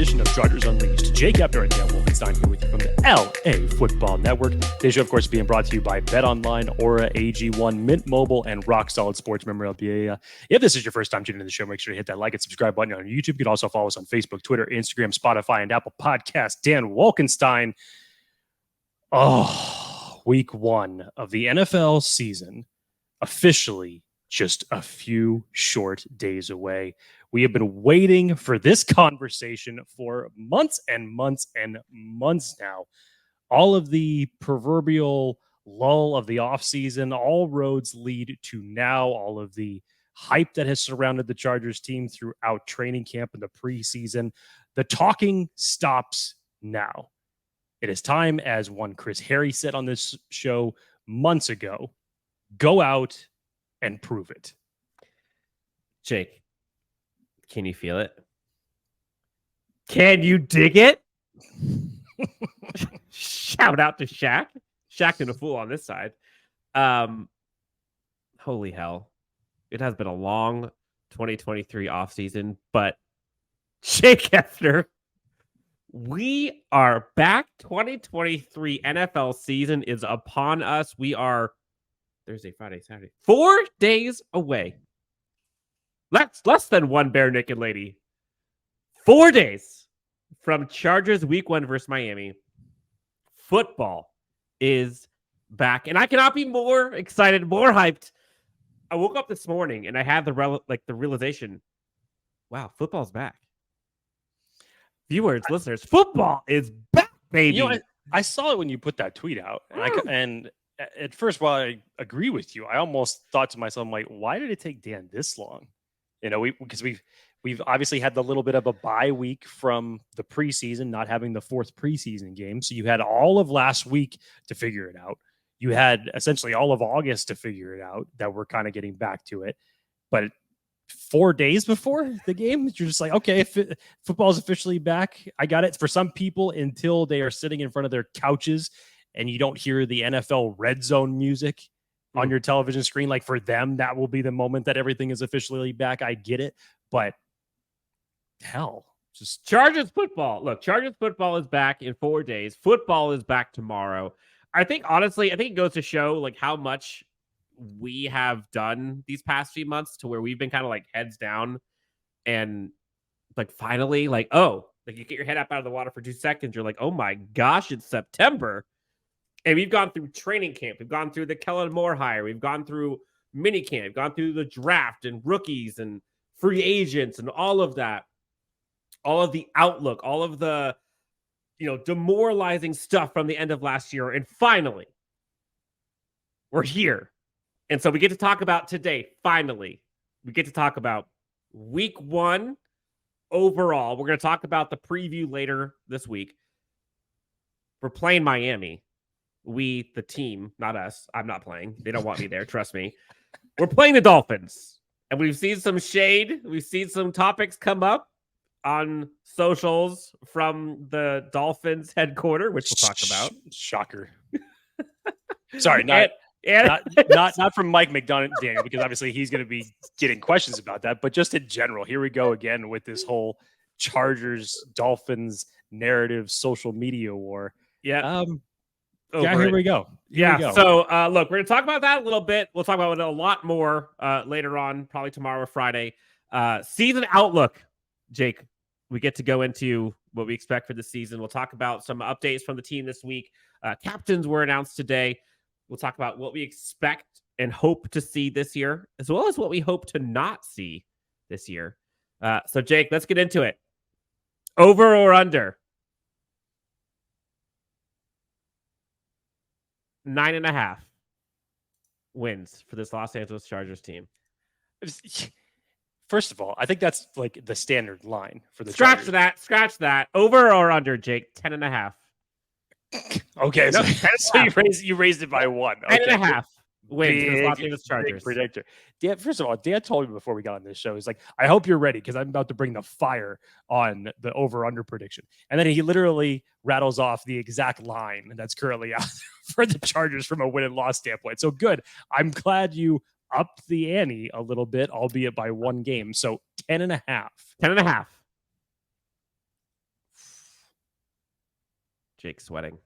edition of Chargers Unleashed. Jake Hefner and Dan Wolkenstein here with you from the LAFB Network. Today's show, of course, being brought to you by BetOnline, Aura, AG1, Mint Mobile, and Rock Solid Sports Memorabilia. If this is your first time tuning into the show, make sure to hit that like and subscribe button on YouTube. You can also follow us on Facebook, Twitter, Instagram, Spotify, and Apple Podcasts. Dan Wolkenstein. Week one of the NFL season officially just a few short days away. We have been waiting for this conversation for months and months and months now. All of the proverbial lull of the offseason, all roads lead to now. All of the hype that has surrounded the Chargers team throughout training camp and the preseason. The talking stops now. It is time, as one Chris Harry said on this show months ago, go out and prove it. Jake, can you feel it? Can you dig it? Shout out to Shaq. Shaq and a fool on this side. Holy hell. It has been a long 2023 offseason, but Jake Hefner, we are back. 2023 NFL season is upon us. We are Thursday, Friday, Saturday, 4 days away. Less than one bare naked lady. 4 days from Chargers week 1 versus Miami. Football is back. And I cannot be more excited, more hyped. I woke up this morning and I had the realization, wow, football's back. Viewers, listeners, football is back, baby. You know, I saw it when you put that tweet out. And at first, while I agree with you, I almost thought to myself, I'm like, why did it take Dan this long? You know, because we've obviously had the little bit of a bye week from the preseason, not having the 4th preseason game. So you had all of last week to figure it out. You had essentially all of August to figure it out, that we're kind of getting back to it. But 4 days before the game, you're just like, okay, football is officially back. I got it. For some people, until they are sitting in front of their couches and you don't hear the NFL red zone music on your television screen, like for them, that will be the moment that everything is officially back. I get it. But hell, just Chargers football. Look, Chargers football is back in 4 days. Football is back tomorrow. I think, honestly, it goes to show like how much we have done these past few months, to where we've been kind of like heads down and like finally like, oh, like you get your head up out of the water for 2 seconds. You're like, oh my gosh, it's September. And we've gone through training camp. We've gone through the Kellen Moore hire. We've gone through mini camp. We've gone through the draft and rookies and free agents and all of that. All of the outlook, all of the, demoralizing stuff from the end of last year. And finally, we're here. And so we get to talk about today, finally. We get to talk about week 1 overall. We're going to talk about the preview later this week. We're playing Miami. We, the team, not us. I'm not playing. They don't want me there. Trust me. We're playing the Dolphins. And we've seen some shade. We've seen some topics come up on socials from the Dolphins headquarters, which we'll talk about. Shocker. Sorry, not from Mike McDonough, Daniel, because obviously he's going to be getting questions about that. But just in general, here we go again with this whole Chargers Dolphins narrative social media war. Yeah. Here we go. So look, we're going to talk about that a little bit. We'll talk about it a lot more later on, probably tomorrow or Friday. Season outlook, Jake. We get to go into what we expect for the season. We'll talk about some updates from the team this week. Captains were announced today. We'll talk about what we expect and hope to see this year, as well as what we hope to not see this year. So, Jake, let's get into it. Over or under? 9.5 wins for this Los Angeles Chargers team. First of all, I think that's like the standard line for the Scratch Chargers. Scratch that. Over or under, Jake? 10.5. Okay, so you raised it by 1. Okay. 10.5 wins for the Los Angeles Chargers. Big predictor. Dan, first of all, Dan told me before we got on this show, he's like, I hope you're ready because I'm about to bring the fire on the over-under prediction. And then he literally rattles off the exact line that's currently out for the Chargers from a win and loss standpoint. So good. I'm glad you upped the ante a little bit, albeit by 1 game. So 10.5. 10.5. Jake's sweating.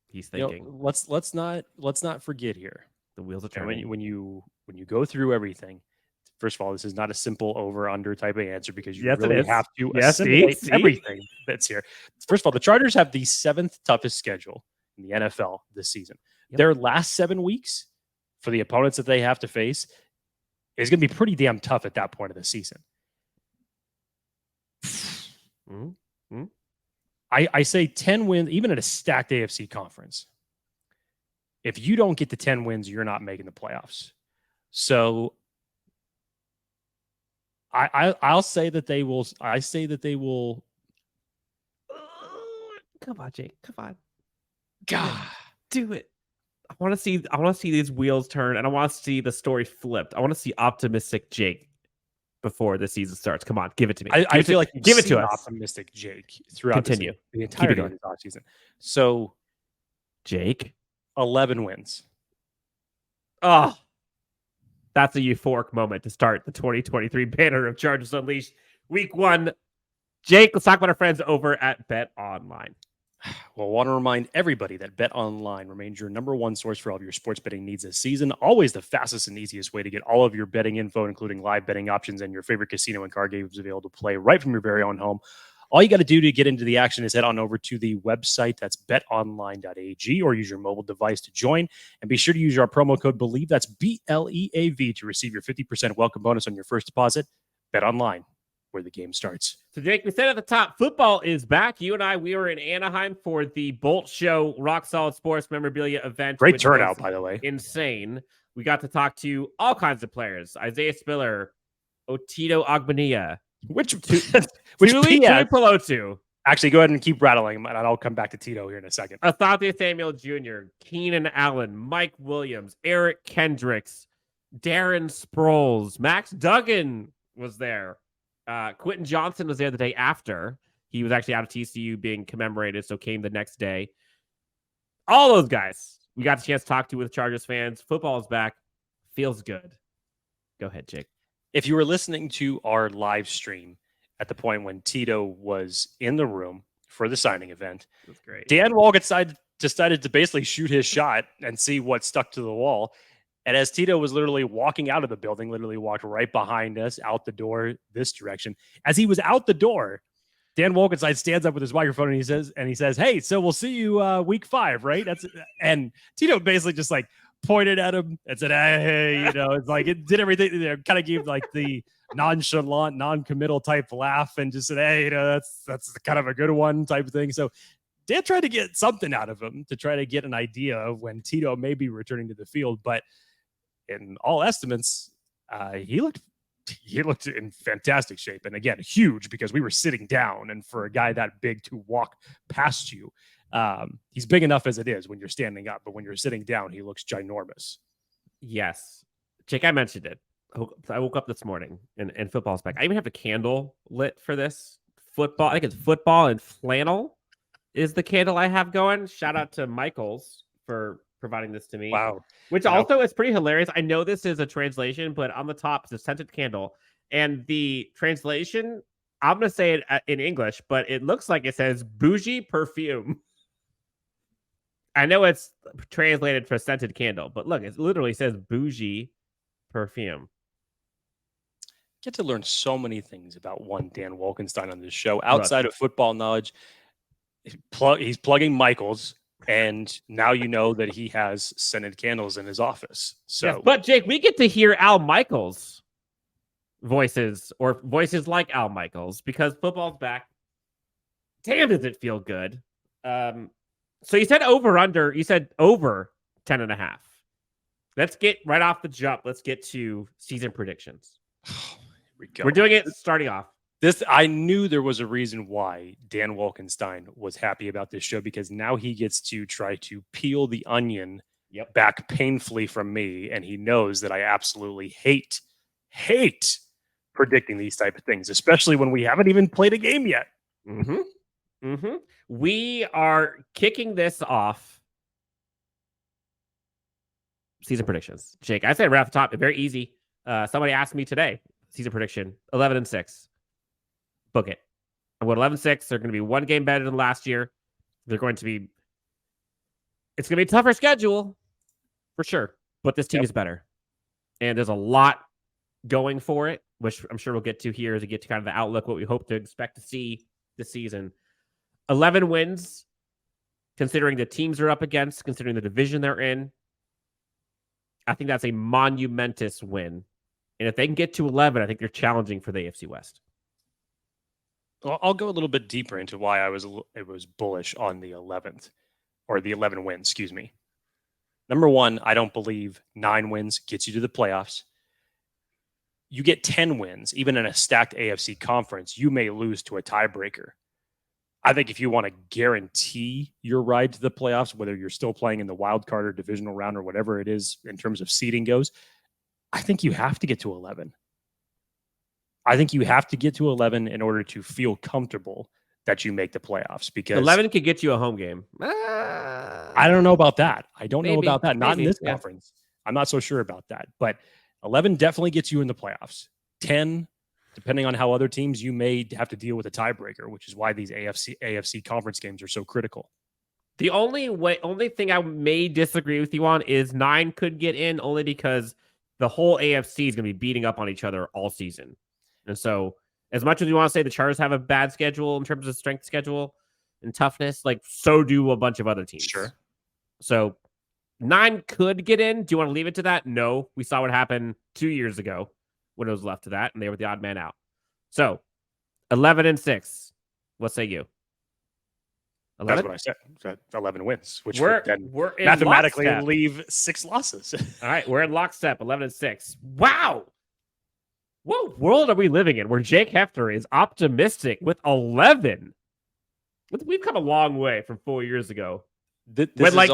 He's You know, thinking. let's not forget here. The wheels are And turning. when you go through everything, first of all, this is not a simple over under type of answer because you Yes, it really is. have to Yes, assimilate see? everything that's here. First of all, the Chargers have the 7th toughest schedule in the NFL this season. Yep. Their last 7 weeks for the opponents that they have to face is going to be pretty damn tough at that point of the season. Mm-hmm. I say 10 wins, even at a stacked AFC conference. If you don't get to 10 wins, you're not making the playoffs. So I'll say that they will. I say that they will. Come on, Jake. Come on. God, Do it. I want to see these wheels turn, and I want to see the story flipped. I want to see optimistic Jake before the season starts. Come on, give it to me. I feel like give it to us. optimistic Jake throughout Continue. the entirety of the offseason. So Jake, 11 wins. Oh, that's a euphoric moment to start the 2023 banner of Chargers Unleashed Week 1. Jake, let's talk about our friends over at Bet Online. Well, I want to remind everybody that Bet Online remains your number one source for all of your sports betting needs this season. Always the fastest and easiest way to get all of your betting info, including live betting options and your favorite casino and card games available to play right from your very own home. All you got to do to get into the action is head on over to the website. That's betonline.ag, or use your mobile device to join. And be sure to use our promo code BELIEVE. That's BLEAV to receive your 50% welcome bonus on your first deposit. Bet Online, where the game starts. So, Jake, we said at the top, football is back. You and I, we were in Anaheim for the Bolt Show Rock Solid Sports memorabilia event. Great turnout, by the way. Insane. We got to talk to all kinds of players. Isaiah Spiller, Otito Ogbonnia. Which Tuli Pelotu. Actually, go ahead and keep rattling them, and I'll come back to Tito here in a second. Asante Samuel Jr., Keenan Allen, Mike Williams, Eric Kendricks, Darren Sproles, Max Duggan was there. Quentin Johnson was there the day after. He was actually out of TCU being commemorated, so came the next day. All those guys we got a chance to talk to with Chargers fans. Football is back. Feels good. Go ahead, Jake. If you were listening to our live stream at the point when Tito was in the room for the signing event, that's great. Dan Wolkenstein decided to basically shoot his shot and see what stuck to the wall. And as Tito was literally walking out of the building, literally walked right behind us out the door this direction. As he was out the door, Dan Wolkenstein stands up with his microphone and he says, "Hey, so we'll see you week 5, right?" And Tito basically just like pointed at him and said, "Hey," it's like it did everything. Kind of gave like the nonchalant, non-committal type laugh and just said, "Hey, that's kind of a good one," type of thing. So Dan tried to get something out of him to try to get an idea of when Tito may be returning to the field, but in all estimates, he looked in fantastic shape. And again, huge because we were sitting down, and for a guy that big to walk past you, he's big enough as it is when you're standing up, but when you're sitting down, he looks ginormous. Yes. Jake, I mentioned it. I woke up this morning and football's back. I even have a candle lit for this. Football, I think it's football and flannel is the candle I have going. Shout out to Michaels for providing this to me. Wow. Which also is pretty hilarious. I know this is a translation, but on the top is a scented candle. And the translation, I'm going to say it in English, but it looks like it says bougie perfume. I know it's translated for scented candle, but look, it literally says bougie perfume. Get to learn so many things about one Dan Wolkenstein on this show outside of football knowledge. He's plugging Michaels. And now you know that he has scented candles in his office. So, yes, but Jake, we get to hear Al Michaels' voices or voices like Al Michaels because football's back. Damn, does it feel good? So you said over 10.5. Let's get right off the jump. Let's get to season predictions. Here we go. We're doing it starting off. I knew there was a reason why Dan Wolkenstein was happy about this show, because now he gets to try to peel the onion back painfully from me. And he knows that I absolutely hate predicting these type of things, especially when we haven't even played a game yet. We are kicking this off. Season predictions. Jake, I said right off the top, very easy. Somebody asked me today, season prediction, 11-6. Book it. I'm going 11-6. They're going to be one game better than last year. They're going to be. It's going to be a tougher schedule for sure, but this team is better, and there's a lot going for it, which I'm sure we'll get to here as we get to kind of the outlook, what we hope to expect to see this season. 11 wins, considering the teams they're up against, considering the division they're in. I think that's a monumentous win. And if they can get to 11, I think they're challenging for the AFC West. Well, I'll go a little bit deeper into why I was bullish on the 11th, or the 11 wins, excuse me. Number one, I don't believe 9 wins gets you to the playoffs. You get 10 wins, even in a stacked AFC conference, you may lose to a tiebreaker. I think if you want to guarantee your ride to the playoffs, whether you're still playing in the wild card or divisional round or whatever it is in terms of seeding goes, I think you have to get to 11. I think you have to get to 11 in order to feel comfortable that you make the playoffs, because 11 could get you a home game. I don't know about that. I don't know about that. Not in this conference. I'm not so sure about that. But 11 definitely gets you in the playoffs. 10, depending on how other teams, you may have to deal with a tiebreaker, which is why these AFC conference games are so critical. The only thing I may disagree with you on is 9 could get in, only because the whole AFC is going to be beating up on each other all season. And so, as much as you want to say the Chargers have a bad schedule in terms of strength schedule and toughness, like, so do a bunch of other teams. Sure. So 9 could get in. Do you want to leave it to that? No. We saw what happened 2 years ago when it was left to that, and they were the odd man out. So 11-6. What say you? 11? That's what I said. So 11 wins, which we're, would then we're mathematically leave 6 losses. All right, we're in lockstep, 11-6. Wow. What world are we living in where Jake Hefner is optimistic with 11? We've come a long way from 4 years ago. When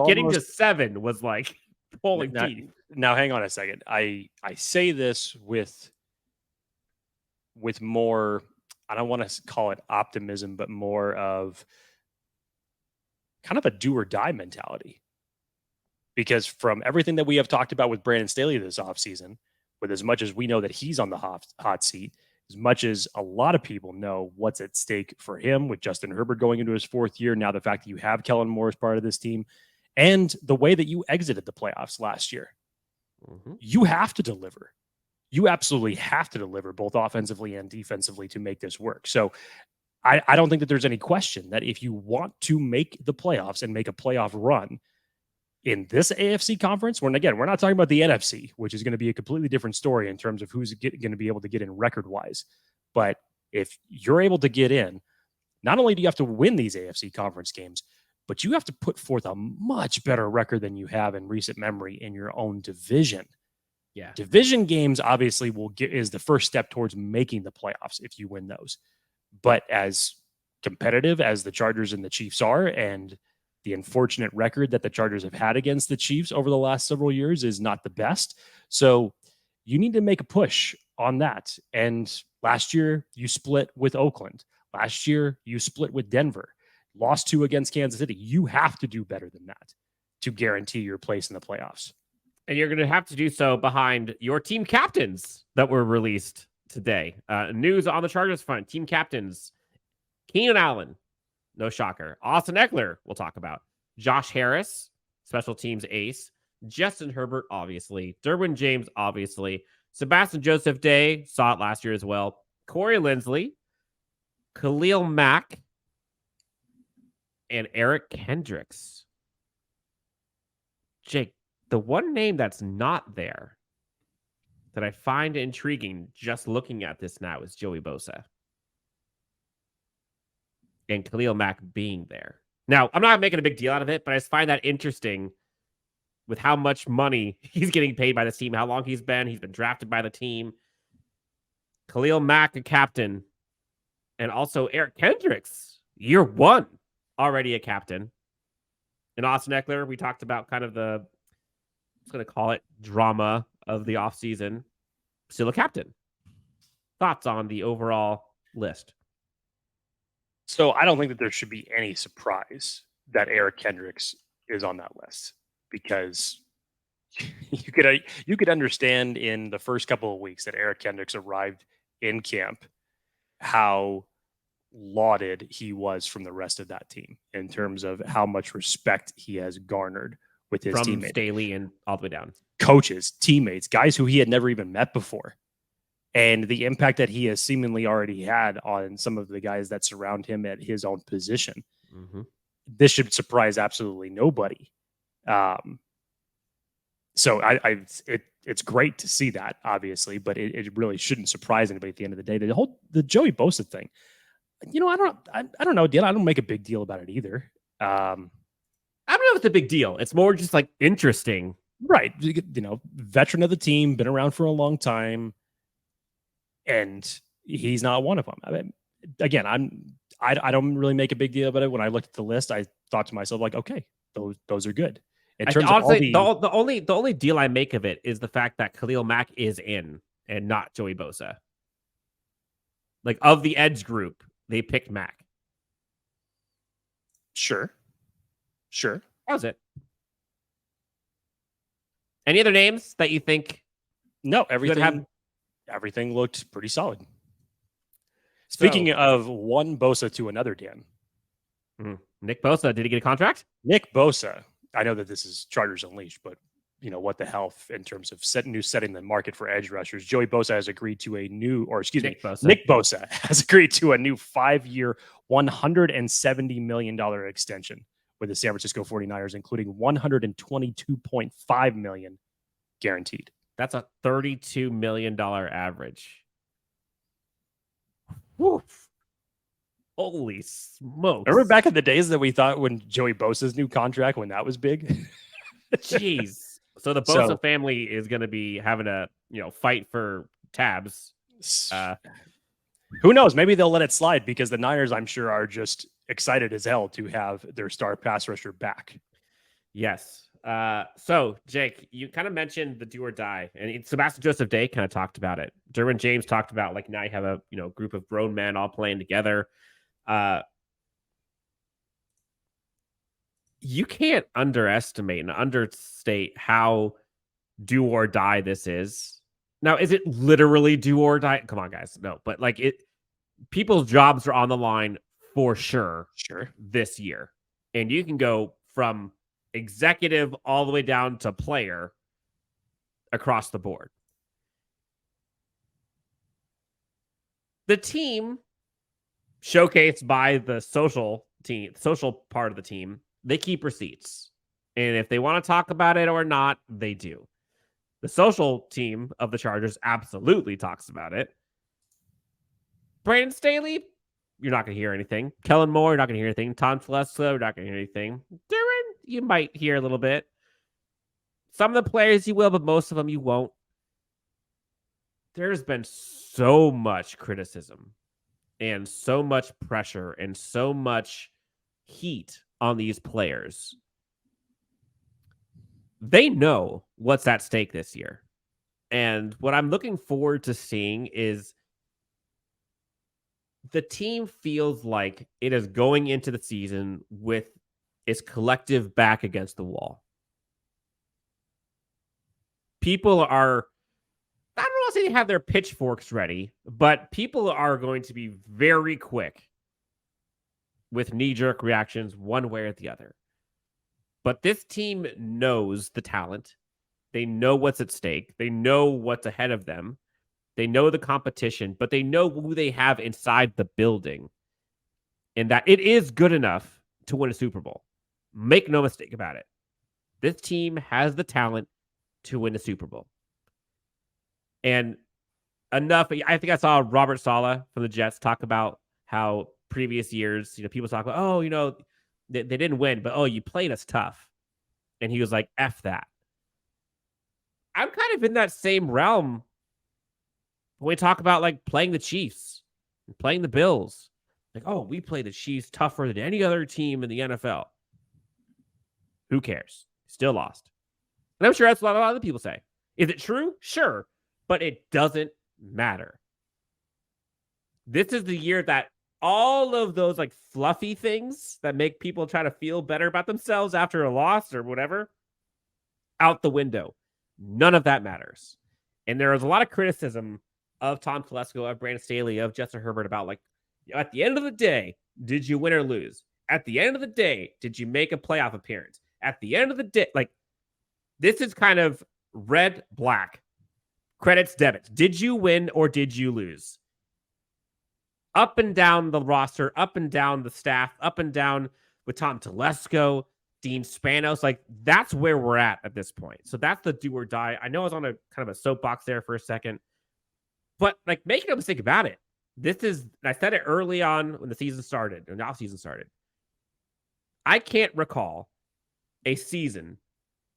getting to 7 was like pulling teeth. Now, hang on a second. I say this with more, I don't want to call it optimism, but more of kind of a do or die mentality. Because from everything that we have talked about with Brandon Staley this offseason, with as much as we know that he's on the hot seat, as much as a lot of people know what's at stake for him with Justin Herbert going into his 4th year, now the fact that you have Kellen Moore as part of this team, and the way that you exited the playoffs last year, you have to deliver. You absolutely have to deliver both offensively and defensively to make this work. So I don't think that there's any question that if you want to make the playoffs and make a playoff run in this AFC conference, when again, we're not talking about the NFC, which is going to be a completely different story in terms of who's going to be able to get in record-wise. But if you're able to get in, not only do you have to win these AFC conference games, but you have to put forth a much better record than you have in recent memory in your own division. Yeah. Division games obviously is the first step towards making the playoffs if you win those. But as competitive as the Chargers and the Chiefs are, and the unfortunate record that the Chargers have had against the Chiefs over the last several years is not the best. So you need to make a push on that. And last year you split with Oakland. Last year you split with Denver. Lost 2 against Kansas City. You have to do better than that to guarantee your place in the playoffs. And you're going to have to do so behind your team captains that were released today. News on the Chargers front. Team captains: Keenan Allen, no shocker. Austin Eckler, we'll talk about. Josh Harris, special teams ace. Justin Herbert, obviously. Derwin James, obviously. Sebastian Joseph Day, saw it last year as well. Corey Linsley, Khalil Mack, and Eric Kendricks. Jake, the one name that's not there that I find intriguing just looking at this now is Joey Bosa. And Khalil Mack being there. Now, I'm not making a big deal out of it, but I just find that interesting with how much money he's getting paid by the team, how long he's been. He's been drafted by the team. Khalil Mack, a captain. And also Eric Kendricks, year 1, already a captain. And Austin Eckler, we talked about kind of the, I'm going to call it drama of the offseason. Still a captain. Thoughts on the overall list? So I don't think that there should be any surprise that Eric Kendricks is on that list, because you could understand in the first couple of weeks that Eric Kendricks arrived in camp how lauded he was from the rest of that team in terms of how much respect he has garnered with his from teammates, Staley and all the way down. coaches, teammates, guys who he had never even met before. And the impact that he has seemingly already had on some of the guys that surround him at his own position. Mm-hmm. This should surprise absolutely nobody. So it's great to see that, obviously, but it really shouldn't surprise anybody at the end of the day. The Joey Bosa thing, I don't know, Dan. I don't make a big deal about it either. I don't know if it's a big deal. It's more just like interesting. Right. Veteran of the team, been around for a long time, and he's not one of them. I mean, again, I don't really make a big deal about it. When I looked at the list, I thought to myself, like, okay, those are good. In terms honestly, of the only deal I make of it is the fact that Khalil Mack is in and not Joey Bosa. Like, of the edge group, they picked Mack. Sure. That was it. Any other names that you think? No, everything looked pretty solid. Speaking of one Bosa to another, Dan. Nick Bosa, did he get a contract? Nick Bosa. I know that this is Chargers Unleashed, but what the hell in terms of setting the market for edge rushers. Joey Bosa has agreed to Nick Bosa has agreed to a new 5-year, $170 million extension with the San Francisco 49ers, including $122.5 million guaranteed. That's a $32 million average. Woof. Holy smokes. Remember back in the days that we thought when Joey Bosa's new contract, when that was big? Jeez. So the Bosa family is going to be having a fight for tabs. Who knows? Maybe they'll let it slide because the Niners, I'm sure, are just excited as hell to have their star pass rusher back. Yes. So Jake, you kind of mentioned the do or die, and Sebastian Joseph Day kind of talked about it. Derwin James talked about like now you have a group of grown men all playing together. You can't underestimate and understate how do or die this is. Now, is it literally do or die? Come on, guys. No, but like people's jobs are on the line for sure this year. And you can go from executive all the way down to player across the board. The team showcased by the social part of the team, they keep receipts. And if they want to talk about it or not, they do. The social team of the Chargers absolutely talks about it. Brandon Staley, you're not going to hear anything. Kellen Moore, you're not going to hear anything. Tom Telesco, you're not going to hear anything. Derwin, you might hear a little bit. Some of the players you will, but most of them you won't. There's been so much criticism and so much pressure and so much heat on these players. They know what's at stake this year. And what I'm looking forward to seeing is the team feels like it is going into the season with its collective back against the wall. People are, I don't want to say they have their pitchforks ready, but people are going to be very quick with knee-jerk reactions one way or the other. But this team knows the talent. They know what's at stake. They know what's ahead of them. They know the competition, but they know who they have inside the building. And that it is good enough to win a Super Bowl. Make no mistake about it. This team has the talent to win a Super Bowl. And enough, I think I saw Robert Saleh from the Jets talk about how previous years, people talk about, they didn't win, but you played us tough. And he was like, F that. I'm kind of in that same realm when we talk about like playing the Chiefs and playing the Bills. Like, we play the Chiefs tougher than any other team in the NFL. Who cares? Still lost. And I'm sure that's what a lot of other people say. Is it true? Sure. But it doesn't matter. This is the year that all of those like fluffy things that make people try to feel better about themselves after a loss or whatever, out the window. None of that matters. And there was a lot of criticism of Tom Telesco, of Brandon Staley, of Justin Herbert about like At the end of the day, did you win or lose? At the end of the day, did you make a playoff appearance? At the end of the day, like, this is kind of red, black, credits, debits. Did you win or did you lose? Up and down the roster, up and down the staff, up and down with Tom Telesco, Dean Spanos. Like, that's where we're at this point. So that's the do or die. I know I was on a kind of a soapbox there for a second, but like, make no mistake about it. This is, I said it early on when the season started, when the off season started. I can't recall a season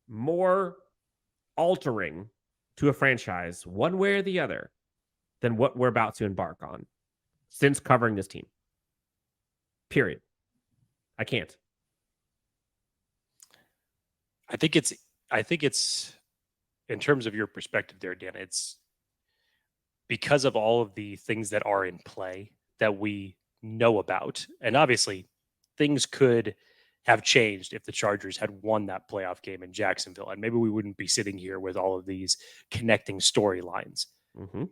more altering to a franchise one way or the other than what we're about to embark on since covering this team. Period. I can't. I think it's in terms of your perspective there, Dan, it's because of all of the things that are in play that we know about. And obviously things could have changed if the Chargers had won that playoff game in Jacksonville. And maybe we wouldn't be sitting here with all of these connecting storylines. Mm-hmm.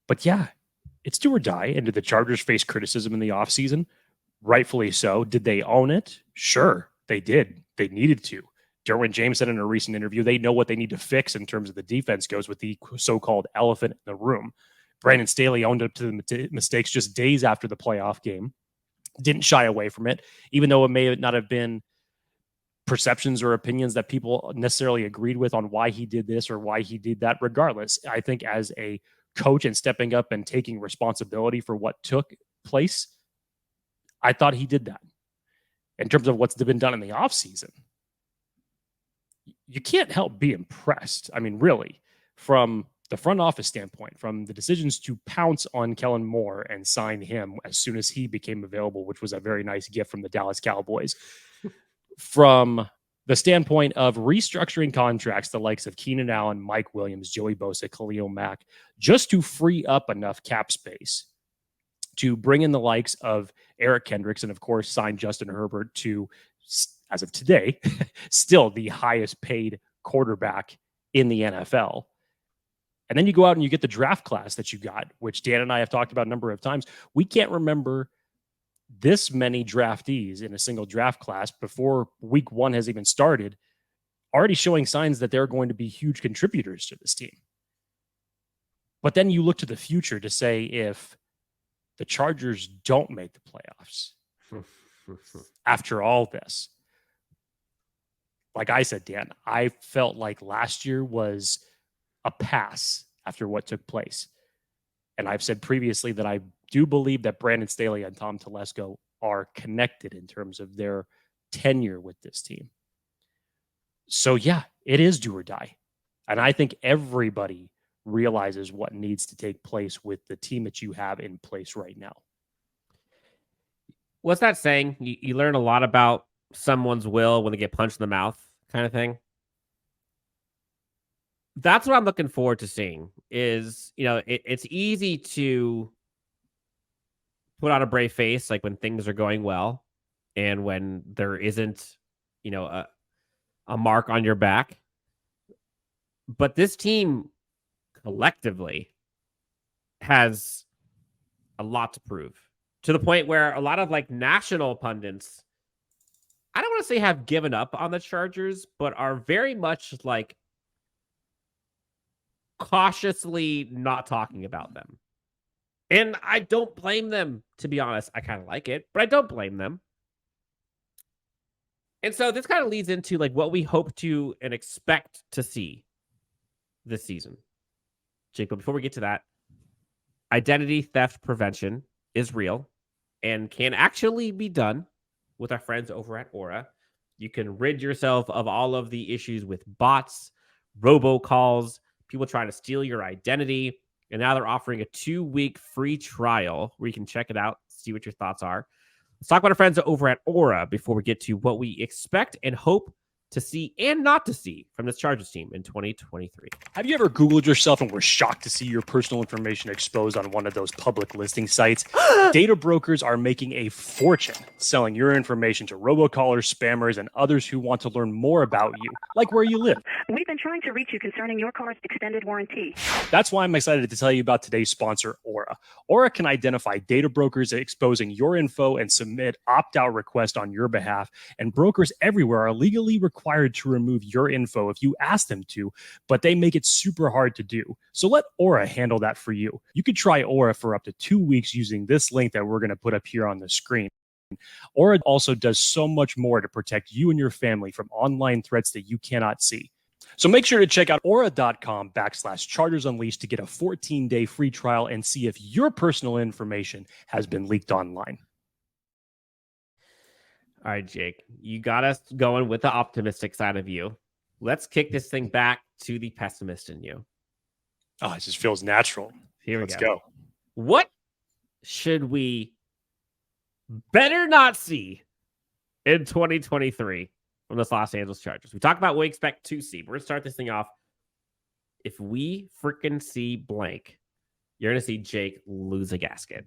But yeah, it's do or die. And did the Chargers face criticism in the offseason? Rightfully so. Did they own it? Sure, they did. They needed to. Derwin James said in a recent interview, they know what they need to fix in terms of the defense goes with the so-called elephant in the room. Brandon Staley owned up to the mistakes just days after the playoff game. Didn't shy away from it, even though it may not have been perceptions or opinions that people necessarily agreed with on why he did this or why he did that. Regardless, I think as a coach and stepping up and taking responsibility for what took place, I thought he did that. In terms of what's been done in the offseason, you can't help be impressed. I mean, really, from the front office standpoint, from the decisions to pounce on Kellen Moore and sign him as soon as he became available, which was a very nice gift from the Dallas Cowboys, from the standpoint of restructuring contracts, the likes of Keenan Allen, Mike Williams, Joey Bosa, Khalil Mack, just to free up enough cap space to bring in the likes of Eric Kendricks and, of course, sign Justin Herbert to, as of today, still the highest paid quarterback in the NFL. And then you go out and you get the draft class that you got, which Dan and I have talked about a number of times. We can't remember this many draftees in a single draft class before week one has even started, already showing signs that they're going to be huge contributors to this team. But then you look to the future to say, if the Chargers don't make the playoffs after all this, like I said, Dan, I felt like last year was a pass after what took place. And I've said previously that I do believe that Brandon Staley and Tom Telesco are connected in terms of their tenure with this team. So yeah, it is do or die. And I think everybody realizes what needs to take place with the team that you have in place right now. What's that saying? You learn a lot about someone's will when they get punched in the mouth, kind of thing. That's what I'm looking forward to seeing is, it's easy to put on a brave face, like when things are going well and when there isn't, a mark on your back. But this team collectively has a lot to prove, to the point where a lot of like national pundits, I don't want to say have given up on the Chargers, but are very much like cautiously not talking about them. And I don't blame them, to be honest. I kind of like it, but I don't blame them. And so this kind of leads into like what we hope to and expect to see this season. Jake, but before we get to that, identity theft prevention is real and can actually be done with our friends over at Aura. You can rid yourself of all of the issues with bots, robocalls, people trying to steal your identity. And now they're offering a 2-week free trial where you can check it out, see what your thoughts are. Let's talk about our friends over at Aura before we get to what we expect and hope to see and not to see from this Chargers team in 2023. Have you ever Googled yourself and were shocked to see your personal information exposed on one of those public listing sites? Data brokers are making a fortune selling your information to robocallers, spammers, and others who want to learn more about you, like where you live. We've been trying to reach you concerning your car's extended warranty. That's why I'm excited to tell you about today's sponsor, Aura. Aura can identify data brokers exposing your info and submit opt-out requests on your behalf. And brokers everywhere are legally required to remove your info if you ask them to, but they make it super hard to do. So let Aura handle that for you. You could try Aura for up to 2 weeks using this link that we're going to put up here on the screen. Aura also does so much more to protect you and your family from online threats that you cannot see. So make sure to check out aura.com/Chargers Unleashed to get a 14-day free trial and see if your personal information has been leaked online. All right, Jake, you got us going with the optimistic side of you. Let's kick this thing back to the pessimist in you. Oh, it just feels natural. Here we Let's go. What should we better not see in 2023 from the Los Angeles Chargers? We talked about what we expect to see. We're going to start this thing off. If we freaking see blank, you're going to see Jake lose a gasket.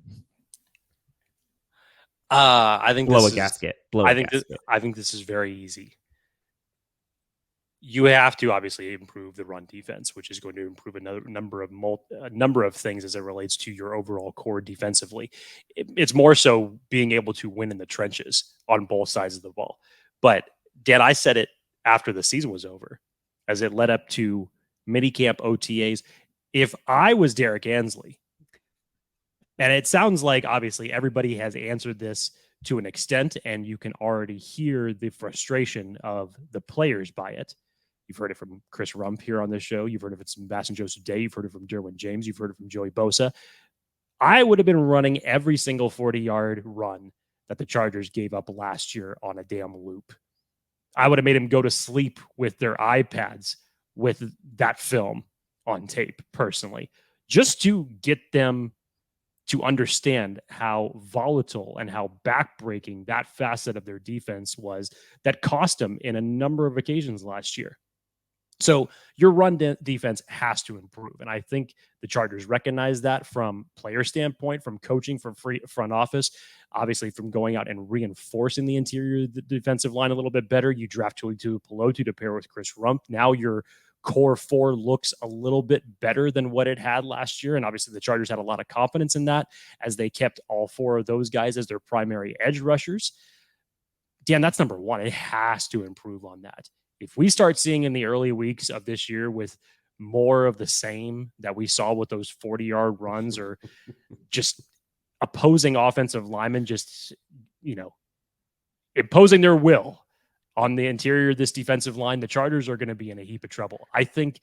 I think blow a gasket. I think this is very easy. You have to obviously improve the run defense, which is going to improve a number of things as it relates to your overall core defensively. It's more so being able to win in the trenches on both sides of the ball. But Dan, I said it after the season was over, as it led up to minicamp OTAs. If I was Derek Ansley, and it sounds like obviously everybody has answered this to an extent, and you can already hear the frustration of the players by it. You've heard it from Chris Rump here on this show. You've heard of it from Bassin Joseph Day. You've heard it from Derwin James. You've heard it from Joey Bosa. I would have been running every single 40-yard run that the Chargers gave up last year on a damn loop. I would have made them go to sleep with their iPads with that film on tape, personally, just to get them to understand how volatile and how backbreaking that facet of their defense was that cost them in a number of occasions last year. So your run defense has to improve. And I think the Chargers recognize that from player standpoint, from coaching, from front office, obviously from going out and reinforcing the interior of the defensive line a little bit better. You draft Tuitu Pelotu to pair with Chris Rump. Now your core four looks a little bit better than what it had last year. And obviously the Chargers had a lot of confidence in that as they kept all four of those guys as their primary edge rushers. Dan, that's number one. It has to improve on that. If we start seeing in the early weeks of this year with more of the same that we saw with those 40-yard runs, or just opposing offensive linemen just, imposing their will on the interior of this defensive line, the Chargers are going to be in a heap of trouble. I think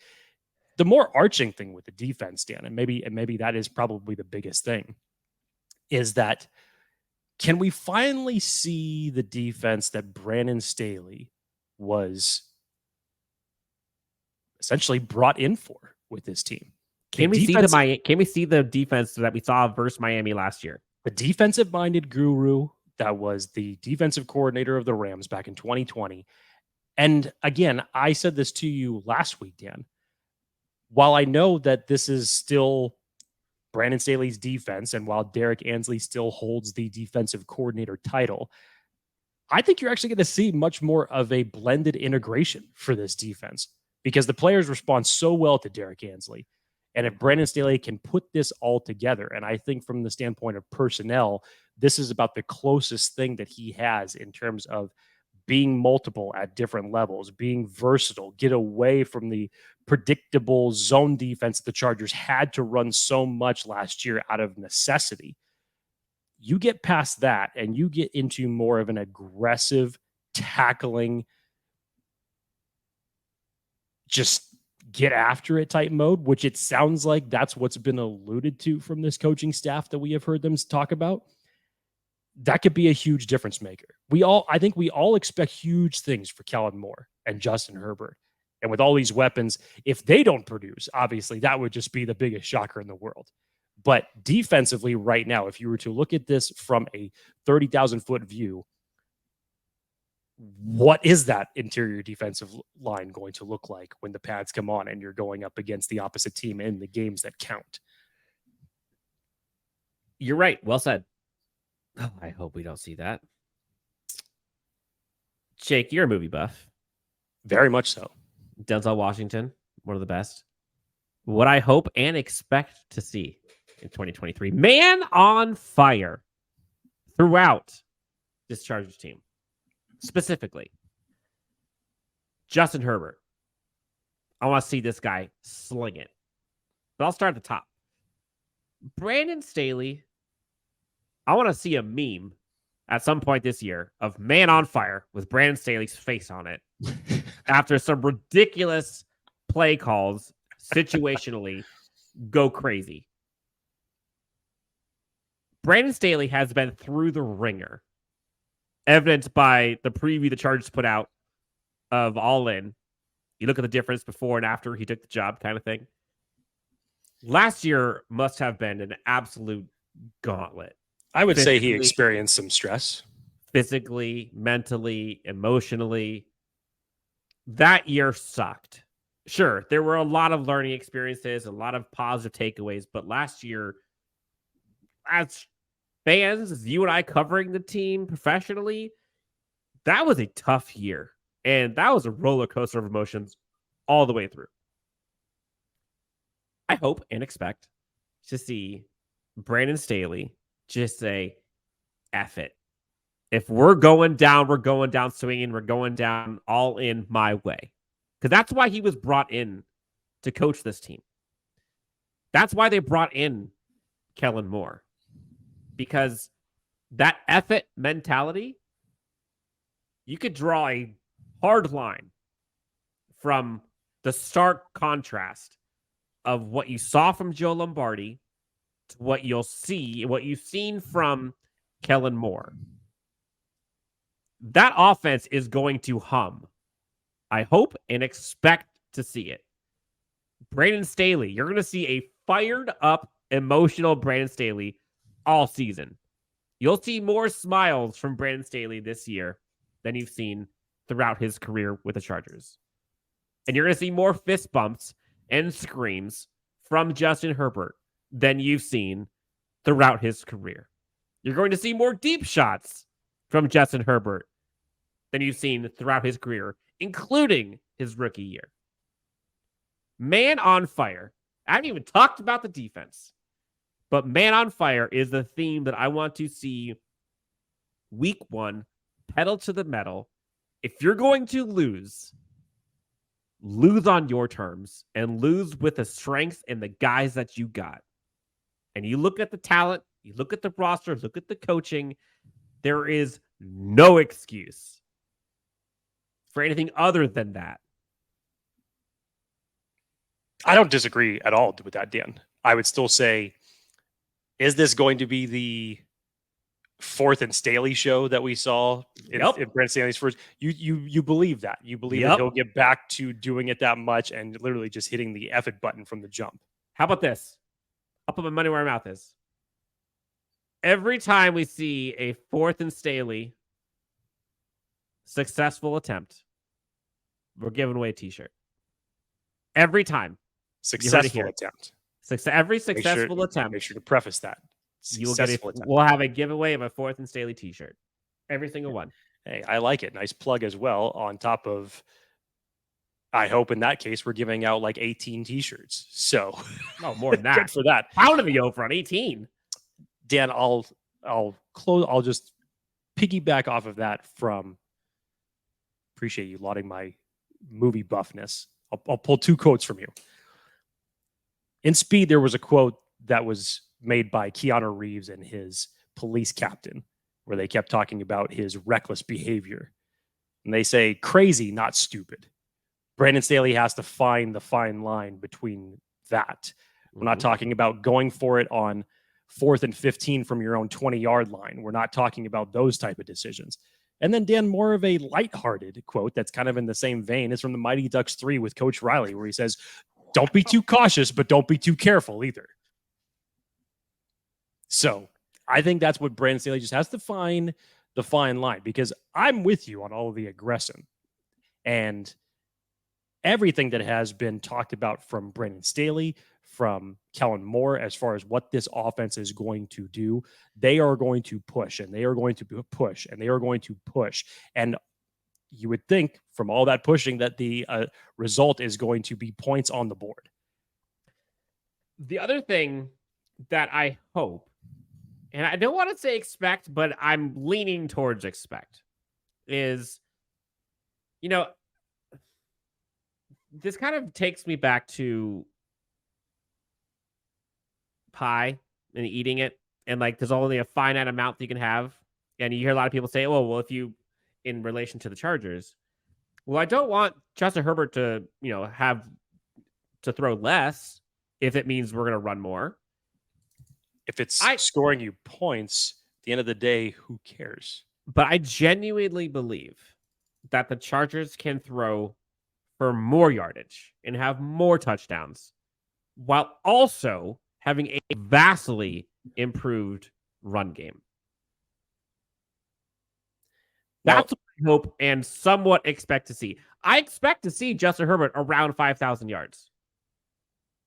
the more arching thing with the defense, Dan, and maybe that is probably the biggest thing, is that can we finally see the defense that Brandon Staley was essentially brought in for with this team? Can we see the defense that we saw versus Miami last year? The defensive-minded guru that was the defensive coordinator of the Rams back in 2020. And again, I said this to you last week, Dan. While I know that this is still Brandon Staley's defense, and while Derek Ansley still holds the defensive coordinator title, I think you're actually going to see much more of a blended integration for this defense, because the players respond so well to Derek Ansley. And if Brandon Staley can put this all together, and I think from the standpoint of personnel, this is about the closest thing that he has in terms of being multiple at different levels, being versatile, get away from the predictable zone defense the Chargers had to run so much last year out of necessity. You get past that and you get into more of an aggressive tackling, just get after it type mode, which it sounds like that's what's been alluded to from this coaching staff that we have heard them talk about. That could be a huge difference maker. I think we all expect huge things for Kellen Moore and Justin Herbert. And with all these weapons, if they don't produce, obviously that would just be the biggest shocker in the world. But defensively right now, if you were to look at this from a 30,000 foot view, what is that interior defensive line going to look like when the pads come on and you're going up against the opposite team in the games that count? You're right. Well said. Oh, I hope we don't see that. Jake, you're a movie buff. Very much so. Denzel Washington, one of the best. What I hope and expect to see in 2023, man on fire throughout this Chargers team. Specifically, Justin Herbert. I want to see this guy sling it. But I'll start at the top. Brandon Staley. I want to see a meme at some point this year of man on fire with Brandon Staley's face on it after some ridiculous play calls situationally go crazy. Brandon Staley has been through the ringer, evidenced by the preview the Chargers put out of All In. You look at the difference before and after he took the job, kind of thing. Last year must have been an absolute gauntlet. I would say he experienced some stress. Physically, mentally, emotionally. That year sucked. Sure, there were a lot of learning experiences, a lot of positive takeaways, but last year, as fans, as you and I covering the team professionally, that was a tough year. And that was a roller coaster of emotions all the way through. I hope and expect to see Brandon Staley just say, F it. If we're going down swinging, we're going down all in my way. Because that's why he was brought in to coach this team. That's why they brought in Kellen Moore. Because that F it mentality, you could draw a hard line from the stark contrast of what you saw from Joe Lombardi to what you'll see, what you've seen from Kellen Moore. That offense is going to hum. I hope and expect to see it. Brandon Staley, you're going to see a fired up, emotional Brandon Staley all season. You'll see more smiles from Brandon Staley this year than you've seen throughout his career with the Chargers. And you're going to see more fist bumps and screams from Justin Herbert than you've seen throughout his career. You're going to see more deep shots from Justin Herbert than you've seen throughout his career, including his rookie year. Man on fire. I haven't even talked about the defense, but man on fire is the theme that I want to see week one, pedal to the metal. If you're going to lose on your terms and lose with the strength and the guys that you got. And you look at the talent, you look at the roster, look at the coaching, there is no excuse for anything other than that. I don't disagree at all with that, Dan. I would still say, is this going to be the fourth and Staley show that we saw in Brent Staley's first? You believe that. You believe that he'll get back to doing it that much and literally just hitting the F it button from the jump. How about this? I'll put my money where my mouth is. Every time we see a fourth and Staley successful attempt, we're giving away a t-shirt. Every time. Successful attempt. Every successful attempt. Make sure to preface that. You will get we'll have a giveaway of a fourth and Staley t-shirt. Every single one. Hey, I like it. Nice plug as well. On top of, I hope in that case, we're giving out like 18 t-shirts. So more than that. Good for that. Pound of the over on 18. Dan, I'll just piggyback off of that from, appreciate you lauding my movie buffness. I'll pull two quotes from you. In Speed, there was a quote that was made by Keanu Reeves and his police captain, where they kept talking about his reckless behavior. And they say, crazy, not stupid. Brandon Staley has to find the fine line between that. We're not talking about going for it on 4th and 15 from your own 20-yard line. We're not talking about those type of decisions. And then, Dan, more of a lighthearted quote that's kind of in the same vein is from the Mighty Ducks 3 with Coach Riley, where he says, don't be too cautious, but don't be too careful either. So I think that's what Brandon Staley just has to find the fine line, because I'm with you on all of the aggression and everything that has been talked about from Brandon Staley, from Kellen Moore, as far as what this offense is going to do. They are going to push and they are going to push and they are going to push. And you would think from all that pushing that the result is going to be points on the board. The other thing that I hope, and I don't want to say expect, but I'm leaning towards expect, is, this kind of takes me back to pie and eating it. And like, there's only a finite amount that you can have. And you hear a lot of people say, oh, well, if you, in relation to the Chargers, well, I don't want Justin Herbert to, have to throw less if it means we're going to run more. If it's scoring you points, at the end of the day, who cares? But I genuinely believe that the Chargers can throw for more yardage and have more touchdowns while also having a vastly improved run game. That's what I hope and somewhat expect to see. I expect to see Justin Herbert around 5,000 yards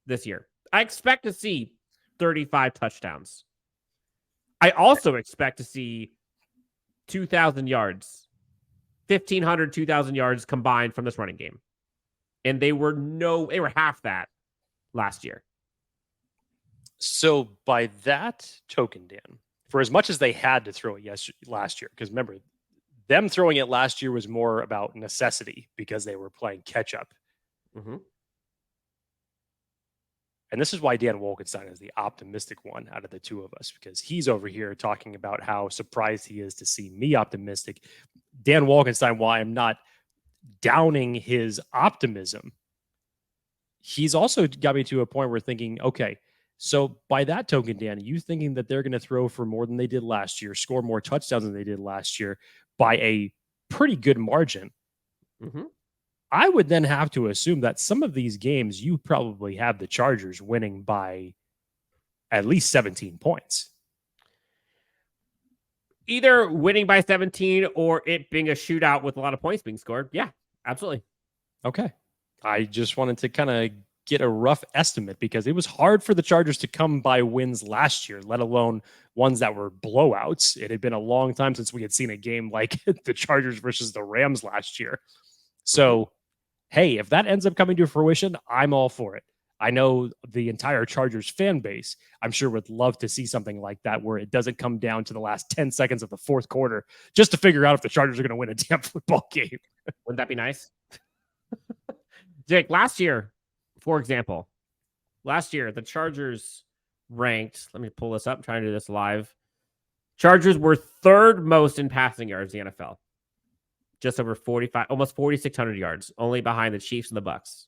this year. I expect to see 35 touchdowns. I also expect to see 2,000 yards, 1,500, 2,000 yards combined from this running game. And they were half that last year. So by that token, Dan, for as much as they had to throw it last year, because remember, them throwing it last year was more about necessity because they were playing catch up. Mm-hmm. And this is why Dan Wolkenstein is the optimistic one out of the two of us, because he's over here talking about how surprised he is to see me optimistic. Dan Wolkenstein, while I'm not downing his optimism, he's also got me to a point where thinking, okay, so by that token, Dan, you thinking that they're going to throw for more than they did last year, score more touchdowns than they did last year by a pretty good margin. Mm-hmm. I would then have to assume that some of these games you probably have the Chargers winning by at least 17 points. Either winning by 17 or it being a shootout with a lot of points being scored. Yeah, absolutely. Okay. I just wanted to kind of get a rough estimate because it was hard for the Chargers to come by wins last year, let alone ones that were blowouts. It had been a long time since we had seen a game like the Chargers versus the Rams last year. So, hey, if that ends up coming to fruition, I'm all for it. I know the entire Chargers fan base, I'm sure, would love to see something like that where it doesn't come down to the last 10 seconds of the fourth quarter just to figure out if the Chargers are going to win a damn football game. Wouldn't that be nice? Jake, last year, for example, the Chargers ranked, let me pull this up, I'm trying to do this live. Chargers were third most in passing yards in the NFL. Just over 45, almost 4,600 yards, only behind the Chiefs and the Bucks.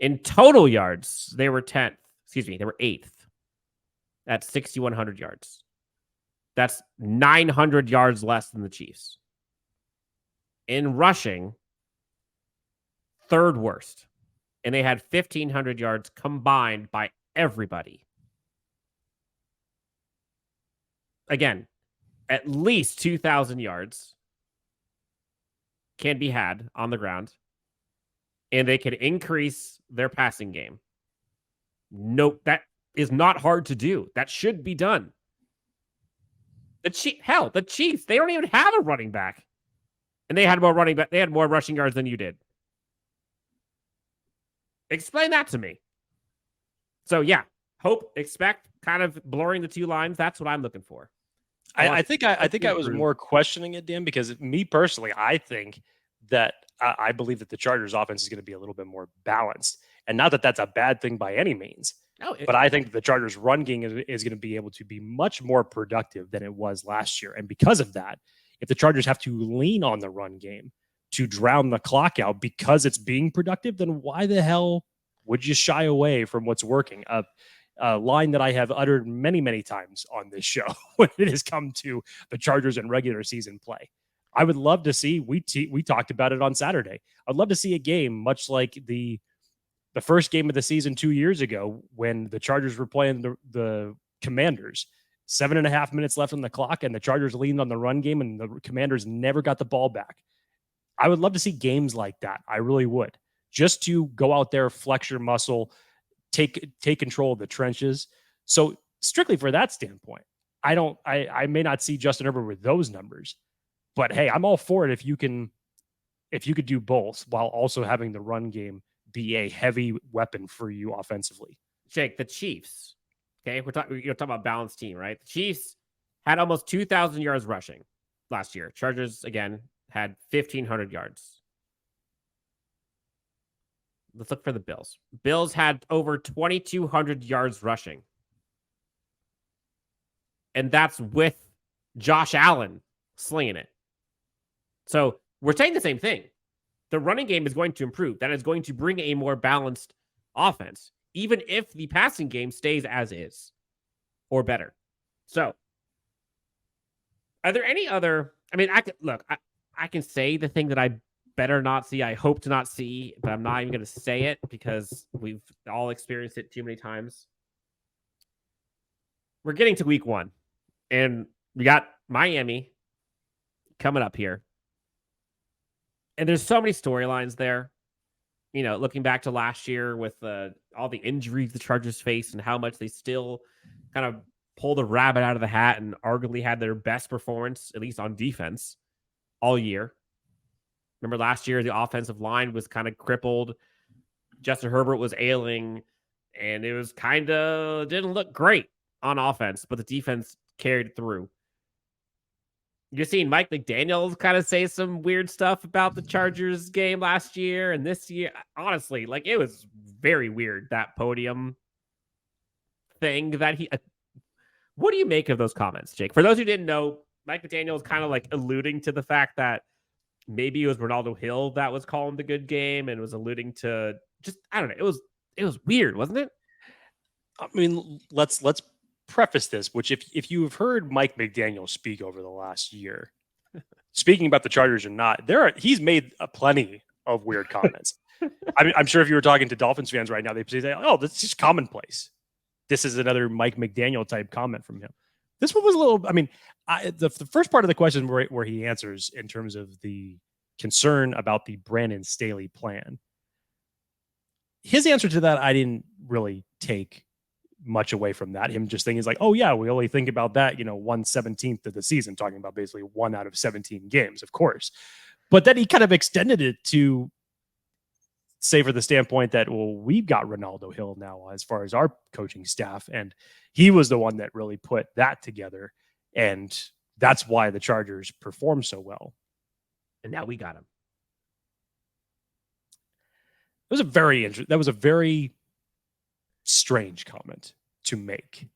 In total yards, they were 10th. They were 8th at 6,100 yards. That's 900 yards less than the Chiefs. In rushing, third worst. And they had 1,500 yards combined by everybody. Again, at least 2,000 yards can be had on the ground, and they could increase their passing game. Nope, that is not hard to do. That should be done. The Chiefs, they don't even have a running back, and they had more running back. They had more rushing yards than you did. Explain that to me. So yeah, hope, expect, kind of blurring the two lines. That's what I'm looking for. I think I was more questioning it, Dan, because me personally, I think that I believe that the Chargers offense is going to be a little bit more balanced, and not that that's a bad thing by any means. But I think that the Chargers run game is going to be able to be much more productive than it was last year. And because of that, if the Chargers have to lean on the run game to drown the clock out because it's being productive, then why the hell would you shy away from what's working? A line that I have uttered many, many times on this show when it has come to the Chargers and regular season play. I would love to see, we talked about it on Saturday. I'd love to see a game much like the first game of the season 2 years ago when the Chargers were playing the Commanders. 7.5 minutes left on the clock, and the Chargers leaned on the run game, and the Commanders never got the ball back. I would love to see games like that. I really would. Just to go out there, flex your muscle, take control of the trenches. So strictly for that standpoint, I may not see Justin Herbert with those numbers, but hey, I'm all for it if you could do both while also having the run game be a heavy weapon for you offensively. Jake, the Chiefs. Okay, you're talking about balanced team, right? The Chiefs had almost 2,000 yards rushing last year. Chargers again had 1,500 yards. Let's look for the Bills. Bills had over 2,200 yards rushing. And that's with Josh Allen slinging it. So we're saying the same thing. The running game is going to improve. That is going to bring a more balanced offense, even if the passing game stays as is or better. So are there any other, I mean, I can say the thing that I better not see, I hope to not see, but I'm not even going to say it because we've all experienced it too many times. We're getting to week 1, and we got Miami coming up here. And there's so many storylines there. You know, looking back to last year with all the injuries the Chargers faced and how much they still kind of pulled a rabbit out of the hat and arguably had their best performance, at least on defense, all year. Remember last year, the offensive line was kind of crippled. Justin Herbert was ailing, and it was didn't look great on offense, but the defense carried through. You're seeing Mike McDaniel kind of say some weird stuff about the Chargers game last year and this year. Honestly, like, it was very weird, that podium thing that he... What do you make of those comments, Jake? For those who didn't know, Mike McDaniel is kind of like alluding to the fact that maybe it was Ronaldo Hill that was calling the good game and was alluding to just, I don't know. It was weird, wasn't it? I mean, let's preface this, which if you've heard Mike McDaniel speak over the last year, speaking about the Chargers or not, he's made plenty of weird comments. I'm sure if you were talking to Dolphins fans right now, they'd say, "Oh, that's just commonplace." This is another Mike McDaniel type comment from him. This one was a little. I mean, the first part of the question where he answers in terms of the concern about the Brandon Staley plan. His answer to that, I didn't really take much away from that. Him just thinking is like, oh yeah, we only think about that, 1/17 of the season, talking about basically 1 out of 17 games, of course. But then he kind of extended it to say for the standpoint that, well, we've got Ronaldo Hill now as far as our coaching staff, and he was the one that really put that together, and that's why the Chargers perform so well. And now we got him. That was a very strange comment to make.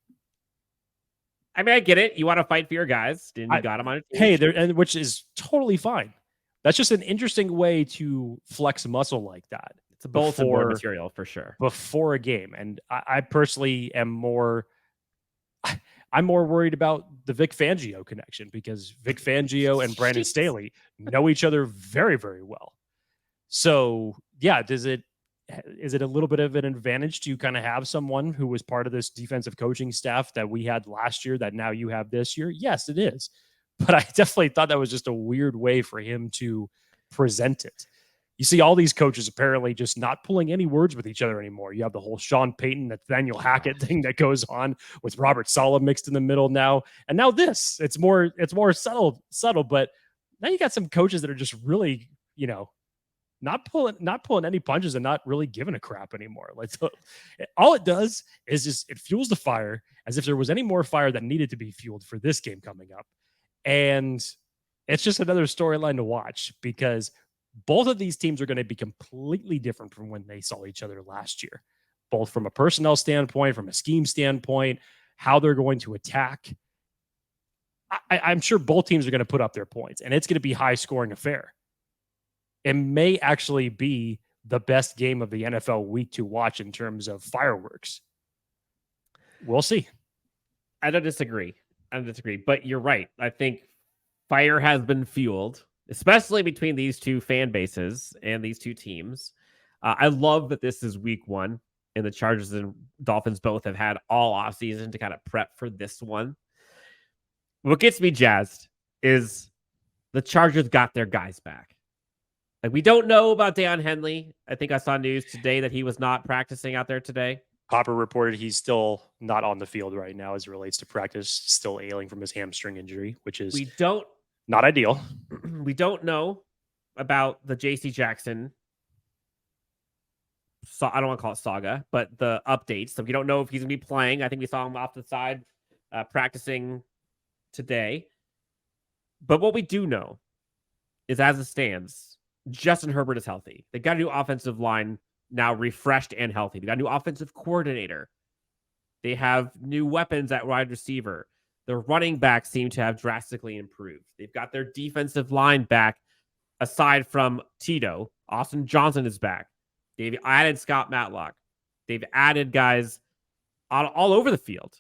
I mean, I get it. You want to fight for your guys, and you got them on a team. Hey, which is totally fine. That's just an interesting way to flex muscle like that. It's a bulletin board material for sure. Before a game. And I personally am I'm more worried about the Vic Fangio connection, because Vic Fangio and Brandon Staley know each other very, very well. So yeah, is it a little bit of an advantage to kind of have someone who was part of this defensive coaching staff that we had last year that now you have this year? Yes, it is. But I definitely thought that was just a weird way for him to present it. You see all these coaches apparently just not pulling any words with each other anymore. You have the whole Sean Payton, Nathaniel Hackett thing that goes on with Robert Saleh mixed in the middle now. And now this, it's more subtle, but now you got some coaches that are just really, not pulling any punches and not really giving a crap anymore. Like, all it does is just it fuels the fire, as if there was any more fire that needed to be fueled for this game coming up. And it's just another storyline to watch, because both of these teams are going to be completely different from when they saw each other last year, both from a personnel standpoint, from a scheme standpoint, how they're going to attack. I'm sure both teams are going to put up their points, and it's going to be high scoring affair. It may actually be the best game of the NFL week to watch in terms of fireworks. We'll see. I don't disagree, but you're right. I think fire has been fueled, especially between these two fan bases and these two teams. I love that this is week 1, and the Chargers and Dolphins both have had all offseason to kind of prep for this one. What gets me jazzed is the Chargers got their guys back. Like, we don't know about Deion Henley. I think I saw news today that he was not practicing out there today. Popper reported he's still not on the field right now as it relates to practice, still ailing from his hamstring injury, which is not ideal. We don't know about the JC Jackson. So I don't want to call it saga, but the updates. So we don't know if he's going to be playing. I think we saw him off the side practicing today. But what we do know is, as it stands, Justin Herbert is healthy. They got a new offensive line now refreshed and healthy. They got a new offensive coordinator. They have new weapons at wide receiver. Their running backs seem to have drastically improved. They've got their defensive line back. Aside from Tito, Austin Johnson is back. They've added Scott Matlock. They've added guys all over the field.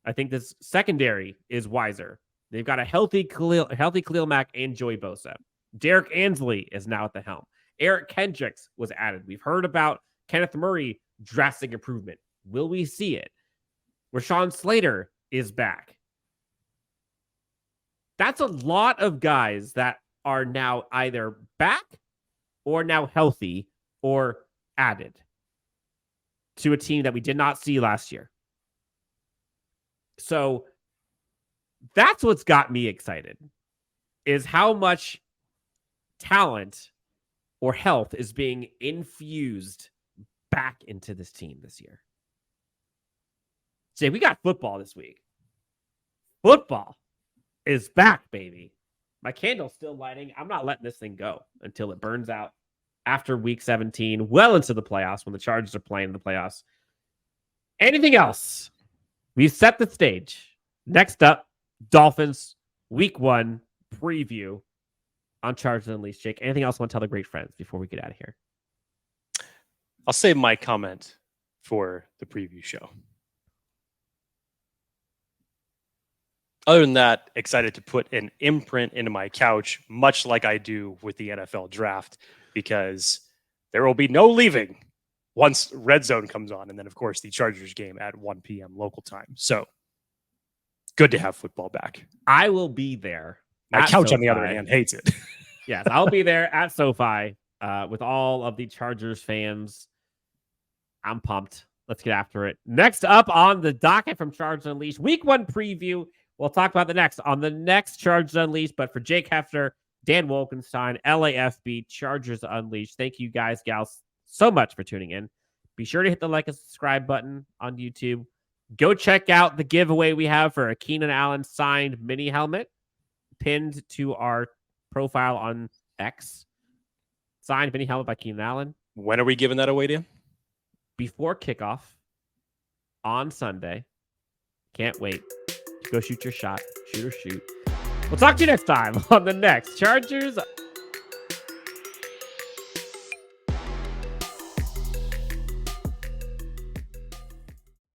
I think this secondary is wiser. They've got a healthy Khalil Mack and Joey Bosa. Derek Ansley is now at the helm. Eric Kendricks was added. We've heard about Kenneth Murray, drastic improvement. Will we see it? Rashawn Slater is back. That's a lot of guys that are now either back or now healthy or added to a team that we did not see last year. So that's what's got me excited, is how much talent or health is being infused back into this team this year. Jay, we got football this week. Football is back, baby. My candle's still lighting. I'm not letting this thing go until it burns out after week 17, well into the playoffs, when the Chargers are playing the playoffs. Anything else? We've set the stage. Next up, Dolphins week 1 preview on Chargers Unleashed. Jake, anything else you want to tell the great friends before we get out of here? I'll save my comment for the preview show. Other than that, excited to put an imprint into my couch, much like I do with the NFL draft, because there will be no leaving once Red Zone comes on. And then, of course, the Chargers game at 1 p.m. local time. So good to have football back. I will be there. My couch, on the other hand, hates it. Yes, I'll be there at SoFi with all of the Chargers fans. I'm pumped. Let's get after it. Next up on the docket from Chargers Unleashed, week 1 preview. We'll talk about the next Chargers Unleashed. But for Jake Hefner, Dan Wolkenstein, LAFB, Chargers Unleashed, thank you guys, gals, so much for tuning in. Be sure to hit the like and subscribe button on YouTube. Go check out the giveaway we have for a Keenan Allen signed mini helmet pinned to our profile on X. Signed mini helmet by Keenan Allen. When are we giving that away, Dan? Before kickoff on Sunday. Can't wait. Go shoot your shot. Shoot or shoot. We'll talk to you next time on the next Chargers